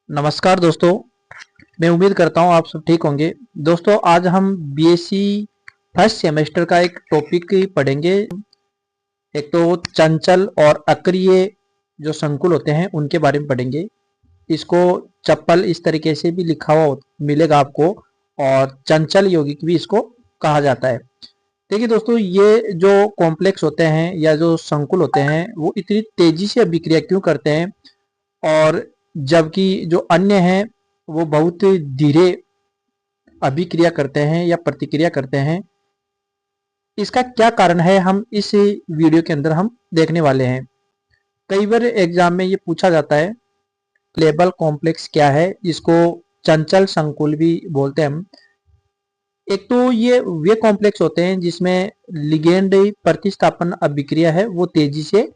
नमस्कार दोस्तों। मैं उम्मीद करता हूँ आप सब ठीक होंगे। दोस्तों आज हम बीएससी फर्स्ट सेमेस्टर का एक टॉपिक पढ़ेंगे। एक तो चंचल और अक्रिय जो संकुल होते हैं उनके बारे में पढ़ेंगे। इसको चप्पल इस तरीके से भी लिखा हुआ मिलेगा आपको, और चंचल यौगिक भी इसको कहा जाता है। देखिए दोस्तों, ये जो कॉम्प्लेक्स होते हैं या जो संकुल होते हैं वो इतनी तेजी से अभिक्रिया क्यों करते हैं, और जबकि जो अन्य हैं वो बहुत धीरे अभिक्रिया करते हैं या प्रतिक्रिया करते हैं। इसका क्या कारण है, हम इस वीडियो के अंदर हम देखने वाले हैं। कई बार एग्जाम में ये पूछा जाता है लेबल कॉम्प्लेक्स क्या है, जिसको चंचल संकुल भी बोलते हैं हम। एक तो ये वे कॉम्प्लेक्स होते हैं जिसमें लिगेंड प्रतिस्थापन अभिक्रिया है वो तेजी से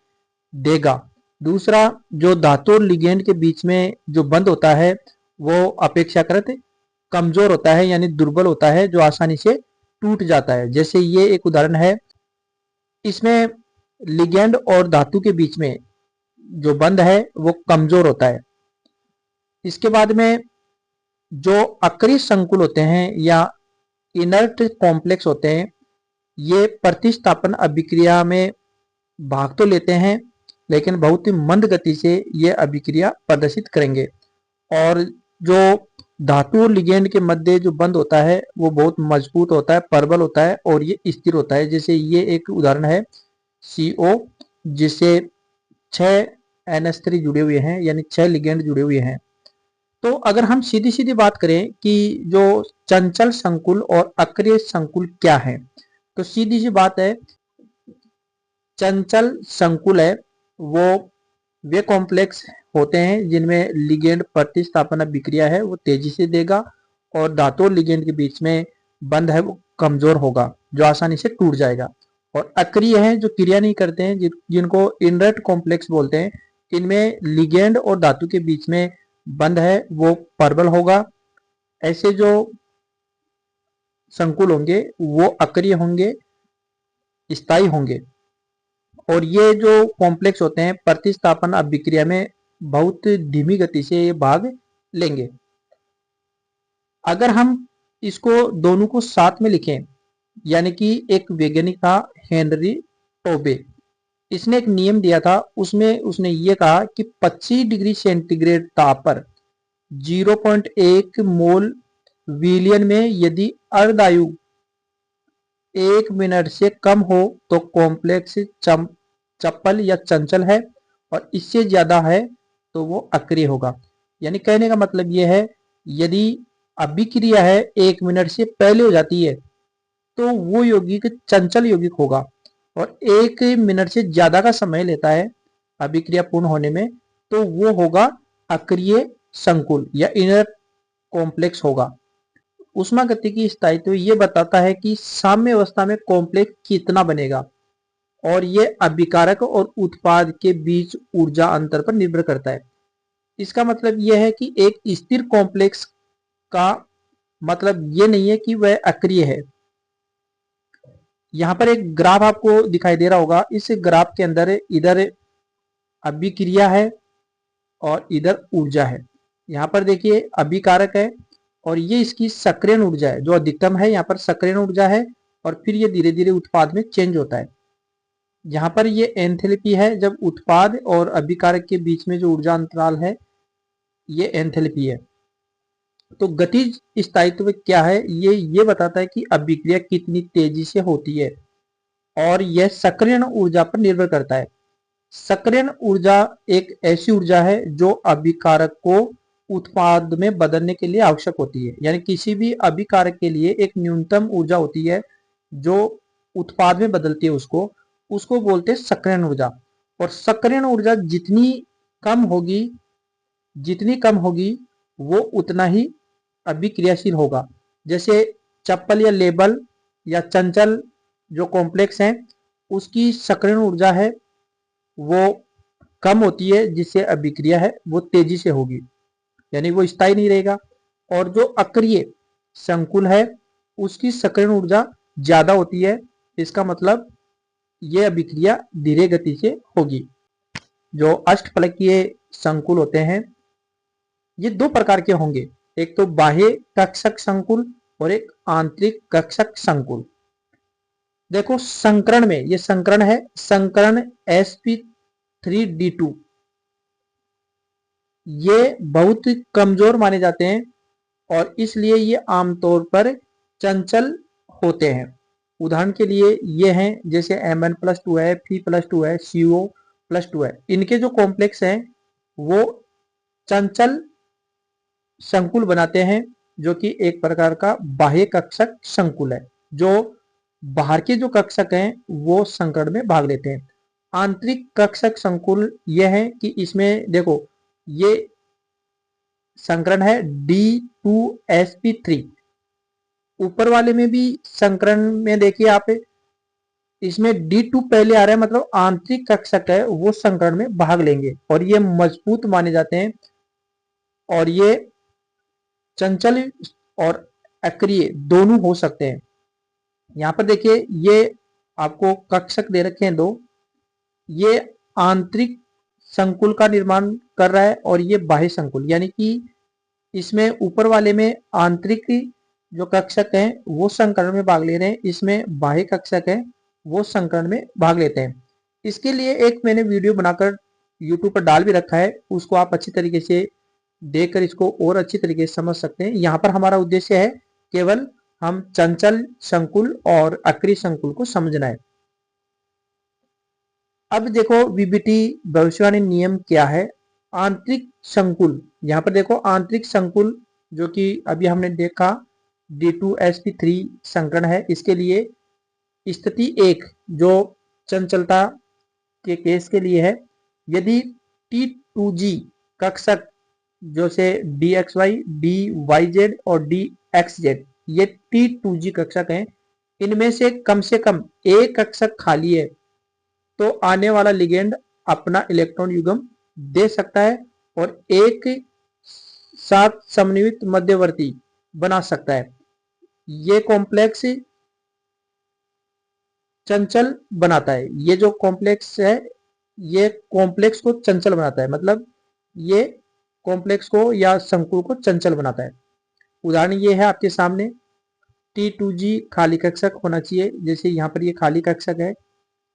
देगा। दूसरा, जो धातु और लिगेंड के बीच में जो बंध होता है वो अपेक्षाकृत कमजोर होता है, यानी दुर्बल होता है, जो आसानी से टूट जाता है। जैसे ये एक उदाहरण है, इसमें लिगेंड और धातु के बीच में जो बंध है वो कमजोर होता है। इसके बाद में जो अक्रिय संकुल होते हैं या इनर्ट कॉम्प्लेक्स होते हैं, ये प्रतिस्थापन अभिक्रिया में भाग तो लेते हैं लेकिन बहुत ही मंद गति से ये अभिक्रिया प्रदर्शित करेंगे। और जो धातु और लिगेंड के मध्य जो बंध होता है वो बहुत मजबूत होता है, प्रबल होता है और ये स्थिर होता है। जैसे ये एक उदाहरण है CO, जिससे 6 NH3 जुड़े हुए हैं, यानी 6 लिगेंड जुड़े हुए हैं। तो अगर हम सीधी सीधी बात करें कि जो चंचल संकुल और अक्रिय संकुल क्या है, तो सीधी सी बात है, चंचल संकुल है वो वे कॉम्प्लेक्स होते हैं जिनमें लिगेंड प्रतिस्थापन अभिक्रिया है वो तेजी से देगा, और धातु और लिगेंड के बीच में बंध है वो कमजोर होगा, जो आसानी से टूट जाएगा। और अक्रिय हैं जो क्रिया नहीं करते हैं, जिनको इनर्ट कॉम्प्लेक्स बोलते हैं। इनमें लिगेंड और धातु के बीच में बंध है वो प्रबल होगा। ऐसे जो संकुल होंगे वो अक्रिय होंगे, स्थायी होंगे। और ये जो कॉम्प्लेक्स होते हैं प्रतिस्थापन अभिक्रिया में बहुत धीमी गति से ये भाग लेंगे। अगर हम इसको दोनों को साथ में लिखें, यानी कि एक वैज्ञानिक था हेनरी टोबे, इसने एक नियम दिया था, उसमें उसने ये कहा कि 25 डिग्री सेंटीग्रेड ताप पर 0.1 मोल विलियन में यदि अर्धआयु 1 मिनट से कम हो तो कॉम्प्लेक्स चप्पल या चंचल है, और इससे ज्यादा है तो वो अक्रिय होगा। यानी कहने का मतलब ये है, यदि अभिक्रिया है 1 मिनट से पहले हो जाती है तो वो यौगिक चंचल यौगिक होगा, और 1 मिनट से ज्यादा का समय लेता है अभिक्रिया पूर्ण होने में तो वो होगा अक्रिय संकुल या इनर कॉम्प्लेक्स होगा। ऊष्मागतिकी स्थायित्व ये बताता है कि साम्य अवस्था में कॉम्प्लेक्स कितना बनेगा, और ये अभिकारक और उत्पाद के बीच ऊर्जा अंतर पर निर्भर करता है। इसका मतलब यह है कि एक स्थिर कॉम्प्लेक्स का मतलब ये नहीं है कि वह अक्रिय है। यहाँ पर एक ग्राफ आपको दिखाई दे रहा होगा, इस ग्राफ के अंदर इधर अभिक्रिया है और इधर ऊर्जा है। यहाँ पर देखिए अभिकारक है और ये इसकी सक्रियण ऊर्जा है जो अधिकतम है, यहाँ पर सक्रियण ऊर्जा है, और फिर ये धीरे धीरे उत्पाद में चेंज होता है। यहाँ पर ये एंथैल्पी है, जब उत्पाद और अभिकारक के बीच में जो ऊर्जा अंतराल है ये एंथैल्पी है। तो गतिज स्थायित्व क्या है, ये बताता है कि अभिक्रिया कितनी तेजी से होती है, और यह सक्रियण ऊर्जा पर निर्भर करता है। सक्रियण ऊर्जा एक ऐसी ऊर्जा है जो अभिकारक को उत्पाद में बदलने के लिए आवश्यक होती है। यानी किसी भी अभिकारक के लिए एक न्यूनतम ऊर्जा होती है जो उत्पाद में बदलती है, उसको उसको बोलते हैं सक्रियण ऊर्जा। और सक्रियण ऊर्जा जितनी कम होगी वो उतना ही अभिक्रियाशील होगा। जैसे चप्पल या लेबल या चंचल जो कॉम्प्लेक्स हैं उसकी सक्रियण ऊर्जा है वो कम होती है, जिससे अभिक्रिया है वो तेजी से होगी, यानी वो स्थायी नहीं रहेगा। और जो अक्रिय संकुल है उसकी सक्रियण ऊर्जा ज्यादा होती है, इसका मतलब ये अभिक्रिया धीरे गति से होगी। जो अष्टफलकीय संकुल होते हैं ये दो प्रकार के होंगे, एक तो बाह्य कक्षक संकुल और एक आंतरिक कक्षक संकुल। देखो संकरण में, ये संकरण है, संकरण sp3d2, ये बहुत कमजोर माने जाते हैं और इसलिए ये आमतौर पर चंचल होते हैं। उदाहरण के लिए ये हैं जैसे Mn+2 है, Fe+2 है, CO+2 है। इनके जो कॉम्प्लेक्स हैं वो चंचल संकुल बनाते हैं, जो कि एक प्रकार का बाह्य कक्षक संकुल है। जो बाहर के जो कक्षक हैं वो संकरण में भाग लेते हैं। आंतरिक कक्षक संकुल यह है कि इसमें देखो ये संकरण है D2sp3, ऊपर वाले में भी संकरण में देखिए आप, इसमें D2 पहले आ रहा है, मतलब आंतरिक कक्षक है वो संकरण में भाग लेंगे और ये मजबूत माने जाते हैं और ये चंचल और अक्रिय दोनों हो सकते हैं। यहाँ पर देखिए ये आपको कक्षक दे रखे हैं दो, ये आंतरिक संकुल का निर्माण कर रहा है और ये बाह्य संकुल, यानी कि इसमें ऊपर वाले में आंतरिक जो कक्षक हैं वो संकरण में भाग ले रहे हैं, इसमें बाह्य कक्षक है वो संकरण में भाग लेते हैं। इसके लिए एक मैंने वीडियो बनाकर YouTube पर डाल भी रखा है, उसको आप अच्छी तरीके से देखकर इसको और अच्छी तरीके से समझ सकते हैं। यहाँ पर हमारा उद्देश्य है केवल हम चंचल संकुल और अक्रिय संकुल को समझना है। अब देखो VBT भविष्यवाणी नियम क्या है। आंतरिक संकुल, यहाँ पर देखो आंतरिक संकुल जो कि अभी हमने देखा D2sp3 संकरण है, इसके लिए स्थिति 1 जो चंचलता के केस के लिए है, यदि T2g कक्षक जो से dxy, dyz और dxz ये T2g कक्षक हैं, इनमें से कम एक कक्षक खाली है तो आने वाला लिगेंड अपना इलेक्ट्रॉन युग्म दे सकता है और एक साथ समन्वित मध्यवर्ती बना सकता है। ये कॉम्प्लेक्स चंचल बनाता है, ये जो कॉम्प्लेक्स है ये कॉम्प्लेक्स को चंचल बनाता है, मतलब ये कॉम्प्लेक्स को या संकुल को चंचल बनाता है। उदाहरण ये है आपके सामने, T2g खाली कक्षक होना चाहिए, जैसे यहाँ पर ये खाली कक्षक है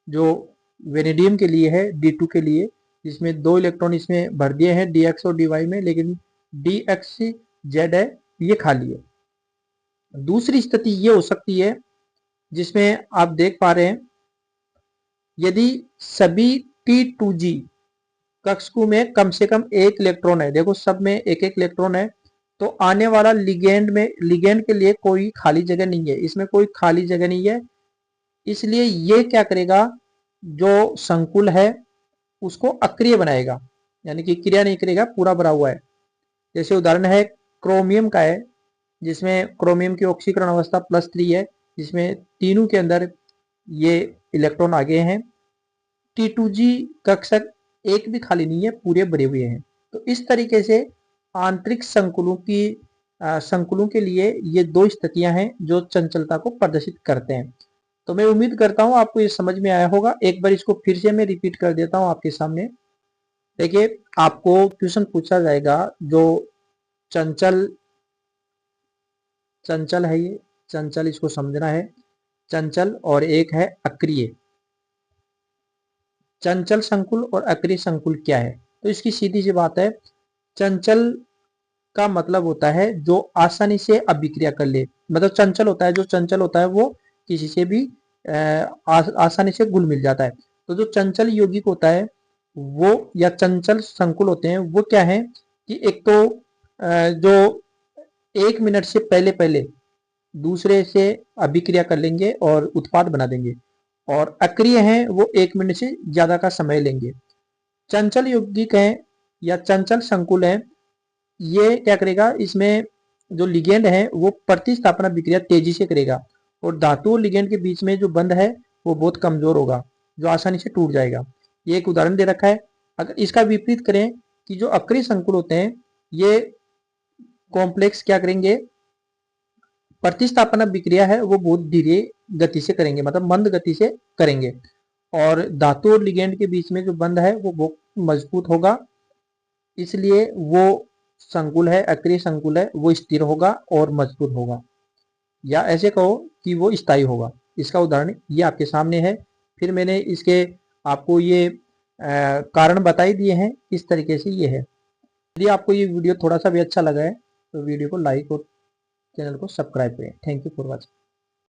जो वेनेडियम के लिए है D2 के लिए, जिसमें 2 इलेक्ट्रॉन इसमें भर दिए हैं dx और dy में, लेकिन dxz है ये खाली है। दूसरी स्थिति ये हो सकती है जिसमें आप देख पा रहे हैं, यदि सभी T2g कक्षकों में कम से कम एक इलेक्ट्रॉन है, देखो सब में एक एक इलेक्ट्रॉन है, तो आने वाला लिगेंड के लिए कोई खाली जगह नहीं है, इसमें कोई खाली जगह नहीं है, इसलिए ये क्या करेगा, जो संकुल है उसको अक्रिय बनाएगा, यानी कि क्रिया नहीं करेगा, पूरा भरा हुआ है। जैसे उदाहरण है क्रोमियम का है, जिसमें क्रोमियम की ऑक्सीकरण अवस्था +3 है, जिसमें तीनों के अंदर ये इलेक्ट्रॉन आगे हैं। T2g कक्षक एक भी खाली नहीं है, पूरे भरे हुए हैं। तो इस तरीके से आंतरिक संकुलों के लिए ये दो स्थितियां हैं जो चंचलता को प्रदर्शित करते हैं। तो मैं उम्मीद करता हूं आपको ये समझ में आया होगा। एक बार इसको फिर से मैं रिपीट कर देता हूं आपके सामने। देखिए आपको क्वेश्चन पूछा जाएगा, जो चंचल है, ये चंचल इसको समझना है, चंचल और एक है अक्रिय। चंचल संकुल और अक्रिय संकुल क्या है, तो इसकी सीधी सी बात है, चंचल का मतलब होता है जो आसानी से अभिक्रिया कर ले, मतलब चंचल होता है, जो चंचल होता है वो किसी से भी आसानी से घुल मिल जाता है। तो जो चंचल यौगिक होता है वो, या चंचल संकुल होते हैं वो क्या है कि एक तो जो 1 मिनट से पहले दूसरे से अभिक्रिया कर लेंगे और उत्पाद बना देंगे, और अक्रिय हैं वो 1 मिनट से ज्यादा का समय लेंगे। चंचल यौगिक है या चंचल संकुल है, ये क्या करेगा, इसमें जो लिगेंड है वो प्रतिस्थापना विक्रिया तेजी से करेगा और धातु और लिगेंड के बीच में जो बंध है वो बहुत कमजोर होगा, जो आसानी से टूट जाएगा। ये एक उदाहरण दे रखा है। अगर इसका विपरीत करें कि जो अक्रिय संकुल होते हैं, ये कॉम्प्लेक्स क्या करेंगे, प्रतिस्थापना विक्रिया है वो बहुत धीरे गति से करेंगे, मतलब मंद गति से करेंगे, और धातु और लिगेंड के बीच में जो बंध है वो बहुत मजबूत होगा, इसलिए वो संकुल है, अक्रिय संकुल है, वो स्थिर होगा और मजबूत होगा, या ऐसे कहो कि वो स्थायी होगा। इसका उदाहरण ये आपके सामने है। फिर मैंने इसके आपको ये कारण बता ही दिए हैं। इस तरीके से ये है। यदि आपको ये वीडियो थोड़ा सा भी अच्छा लगा है तो वीडियो को लाइक और चैनल को सब्सक्राइब करें। Thank you for watching.